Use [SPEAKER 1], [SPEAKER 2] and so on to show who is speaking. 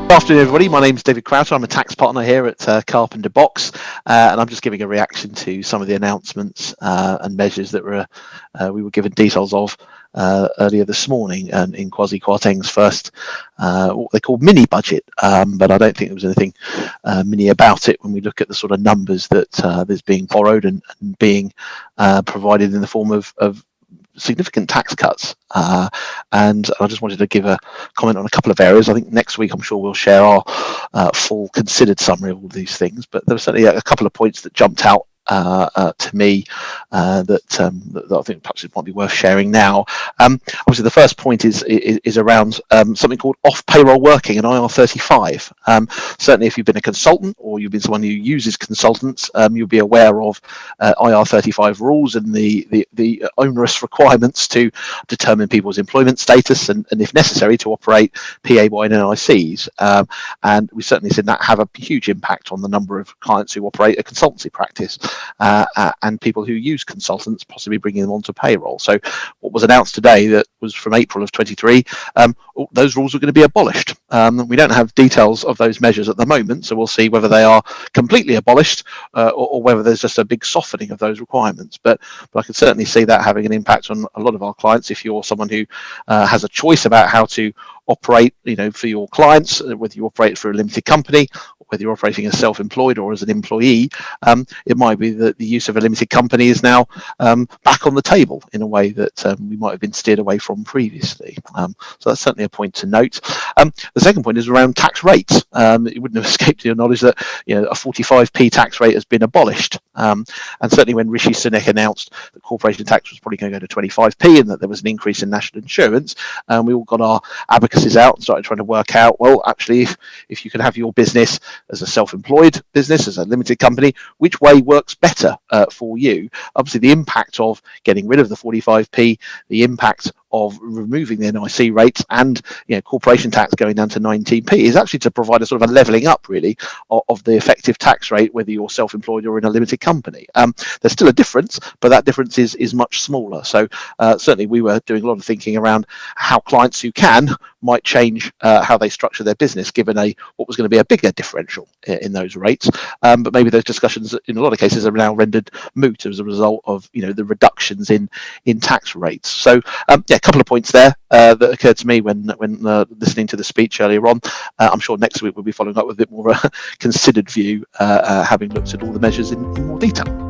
[SPEAKER 1] Good afternoon, everybody. My name is David Crowter. I'm a tax partner here at Carpenter Box, and I'm just giving a reaction to some of the announcements and measures that we were given details of earlier this morning, and in Kwasi Kwarteng's first what they call mini budget, but I don't think there was anything mini about it when we look at the sort of numbers that that's being borrowed and being provided in the form of significant tax cuts, and I just wanted to give a comment on a couple of areas. I think next week I'm sure we'll share our full considered summary of all these things, but there were certainly a couple of points that jumped out to me that I think perhaps it might be worth sharing now. Obviously, the first point is around something called off payroll working and IR35. Certainly, if you've been a consultant or you've been someone who uses consultants, you'll be aware of IR35 rules and the onerous requirements to determine people's employment status and if necessary, to operate PAY and NICs. And we've certainly seen that have a huge impact on the number of clients who operate a consultancy practice. And people who use consultants, possibly bringing them onto payroll. So what was announced today, that was from April of 23, those rules are going to be abolished. We don't have details of those measures at the moment, so we'll see whether they are completely abolished or whether there's just a big softening of those requirements. But I can certainly see that having an impact on a lot of our clients. If you're someone who has a choice about how to operate, for your clients, whether you operate for a limited company, whether you're operating as self-employed or as an employee, it might be that the use of a limited company is now back on the table in a way that we might have been steered away from previously. So that's certainly a point to note. The second point is around tax rates. It wouldn't have escaped your knowledge that a 45p tax rate has been abolished. And certainly when Rishi Sunak announced that corporation tax was probably going to go to 25p and that there was an increase in national insurance, we all got our abacuses out and started trying to work out, well, actually, if you can have your business as a self-employed business, as a limited company, which way works better for you? Obviously, the impact of getting rid of the 45p, the impact of removing the NIC rates and corporation tax going down to 19p is actually to provide a sort of a levelling up really of the effective tax rate, whether you're self-employed or in a limited company. There's still a difference, but that difference is much smaller. So certainly we were doing a lot of thinking around how clients who can might change how they structure their business, given what was going to be a bigger differential in those rates. But maybe those discussions in a lot of cases are now rendered moot as a result of the reductions in tax rates. So a couple of points there that occurred to me when listening to the speech earlier on. I'm sure next week we'll be following up with a bit more of a considered view, having looked at all the measures in more detail.